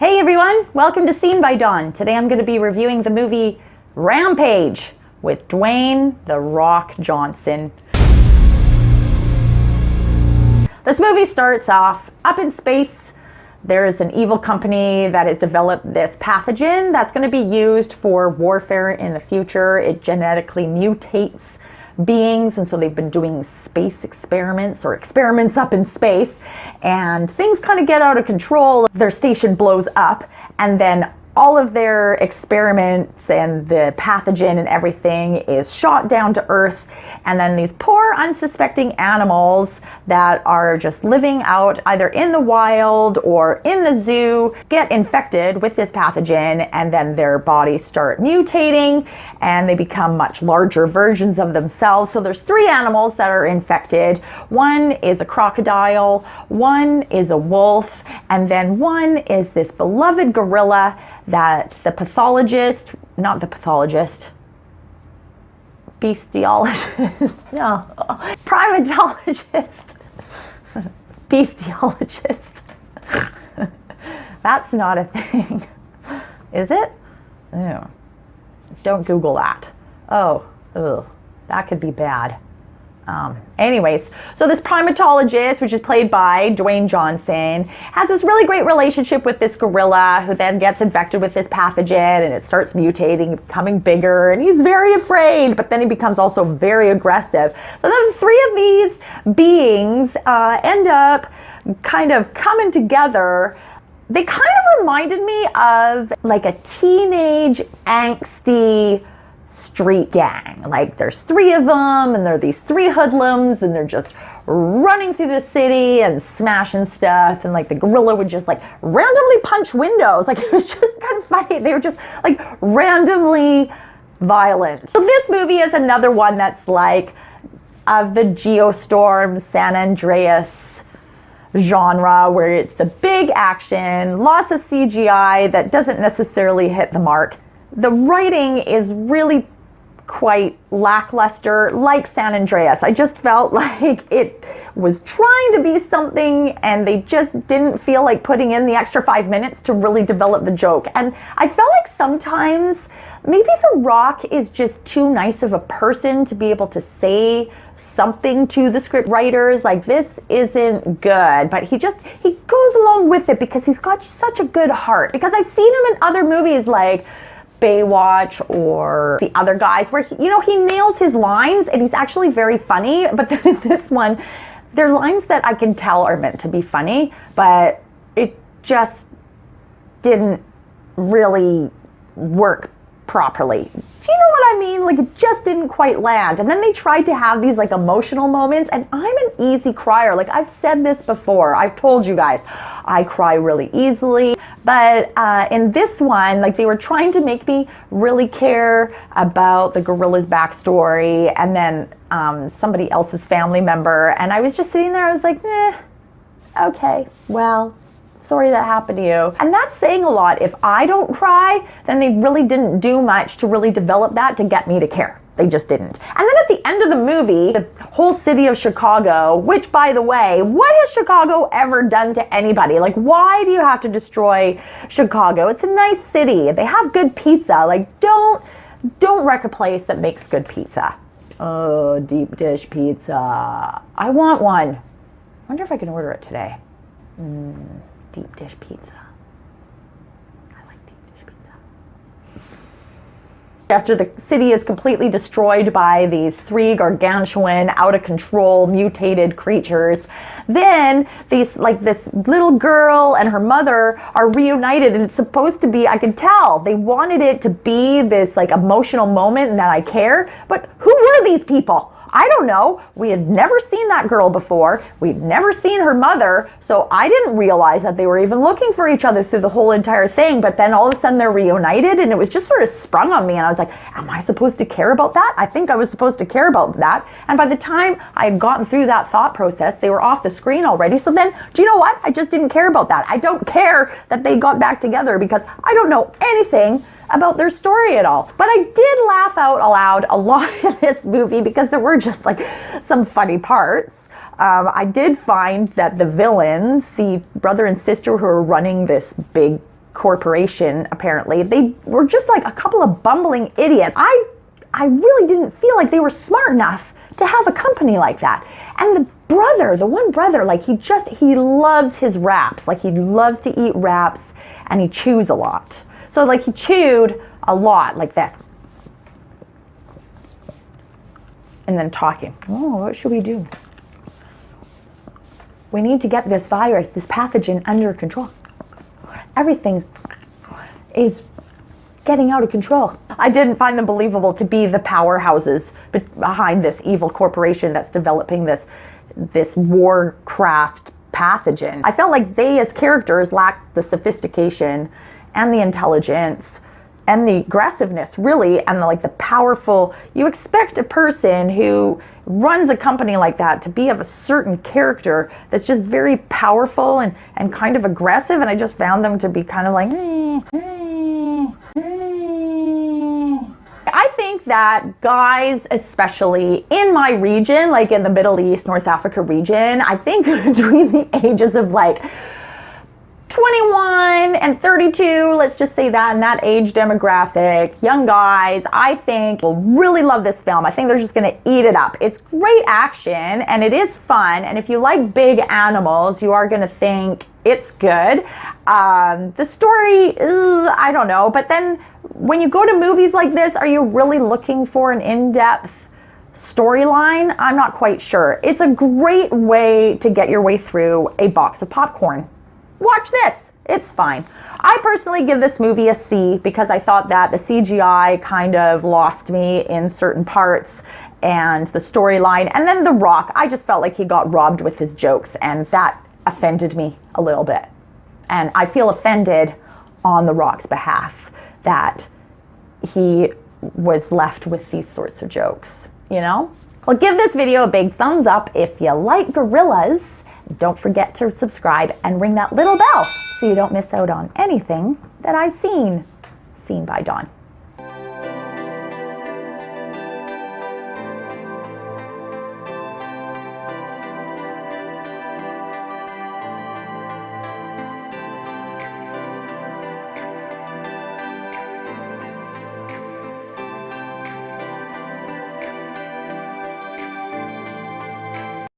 Hey everyone, welcome to Scene by Dawn. Today I'm going to be reviewing the movie Rampage with Dwayne The Rock Johnson. This movie starts off up in space. There is an evil company that has developed this pathogen that's going to be used for warfare in the future. It genetically mutates beings, and so they've been doing space experiments or experiments up in space, and things kind of get out of control. Their station blows up, and then all of their experiments and the pathogen and everything is shot down to Earth, and then these poor unsuspecting animals that are just living out either in the wild or in the zoo get infected with this pathogen, and then their bodies start mutating and they become much larger versions of themselves. So there's three animals that are infected. One is a crocodile, one is a wolf, and then one is this beloved gorilla that the pathologist, not the pathologist, bestiologist, no, primatologist, bestiologist. That's not a thing, is it? No. Don't Google that. Oh, ugh, that could be bad. Anyways, so this primatologist, which is played by Dwayne Johnson, has this really great relationship with this gorilla who then gets infected with this pathogen, and it starts mutating, becoming bigger, and he's very afraid, but then he becomes also very aggressive. So then the three of these beings end up kind of coming together. They kind of reminded me of like a teenage angsty street gang. Like there's three of them, and they're these three hoodlums, and they're just running through the city and smashing stuff, and like the gorilla would just like randomly punch windows. Like it was just kind of funny. They were just like randomly violent. So this movie is another one that's like of the Geostorm, San Andreas genre, where it's the big action, lots of CGI that doesn't necessarily hit the mark. The writing is really quite lackluster, like San Andreas. I just felt like it was trying to be something, and they just didn't feel like putting in the extra 5 minutes to really develop the joke. And I felt like sometimes maybe The Rock is just too nice of a person to be able to say something to the script writers like, this isn't good, but he goes along with it because he's got such a good heart. Because I've seen him in other movies like Baywatch or the other guys where he nails his lines and he's actually very funny, but then in this one they're lines that I can tell are meant to be funny, but it just didn't really work properly. Do you know what I mean? Like it just didn't quite land. And then they tried to have these like emotional moments, and I'm an easy crier. Like I've said this before, I've told you guys, I cry really easily. But in this one, like they were trying to make me really care about the gorilla's backstory and then somebody else's family member. And I was just sitting there, I was like, okay, well, sorry that happened to you. And that's saying a lot. If I don't cry, then they really didn't do much to really develop that to get me to care. They just didn't. And then at the end of the movie, the whole city of Chicago, which by the way, what has Chicago ever done to anybody? Like, why do you have to destroy Chicago? It's a nice city. They have good pizza. Like, don't wreck a place that makes good pizza. Oh, deep dish pizza. I want one. I wonder if I can order it today. Deep dish pizza. I like deep dish pizza. After the city is completely destroyed by these three gargantuan, out of control, mutated creatures, then this little girl and her mother are reunited, and it's supposed to be, I can tell, they wanted it to be this like emotional moment and that I care, but who were these people? I don't know. We had never seen that girl before. We'd never seen her mother, so I didn't realize that they were even looking for each other through the whole entire thing. But then all of a sudden they're reunited, and it was just sort of sprung on me, and I was like, am I supposed to care about that? I think I was supposed to care about that. And by the time I had gotten through that thought process, they were off the screen already. So then, do you know what? I just didn't care about that. I don't care that they got back together because I don't know anything about their story at all. But I did laugh out aloud a lot in this movie because there were just like some funny parts. I did find that the villains, the brother and sister who are running this big corporation, apparently. They were just like a couple of bumbling idiots. I really didn't feel like they were smart enough to have a company like that. And the one brother, like he loves his wraps. Like he loves to eat wraps and he chews a lot. So like he chewed a lot like this. And then talking, oh, what should we do? We need to get this virus, this pathogen under control. Everything is getting out of control. I didn't find them believable to be the powerhouses behind this evil corporation that's developing this warcraft pathogen. I felt like they as characters lacked the sophistication and the intelligence and the aggressiveness, really, and the powerful. You expect a person who runs a company like that to be of a certain character that's just very powerful and kind of aggressive, and I just found them to be kind of like, I think that guys, especially in my region, like in the Middle East, North Africa region, I think between the ages of like 21 and 32, let's just say that, in that age demographic, young guys, I think will really love this film. I think they're just gonna eat it up. It's great action and it is fun, and if you like big animals, you are gonna think it's good. The story, I don't know, but then when you go to movies like this, are you really looking for an in-depth storyline? I'm not quite sure. It's a great way to get your way through a box of popcorn. Watch this, it's fine. I personally give this movie a C because I thought that the CGI kind of lost me in certain parts, and the storyline, and then The Rock, I just felt like he got robbed with his jokes, and that offended me a little bit. And I feel offended on The Rock's behalf that he was left with these sorts of jokes, you know? Well, give this video a big thumbs up if you like gorillas. Don't forget to subscribe and ring that little bell so you don't miss out on anything that I've seen. Scene by Dawn.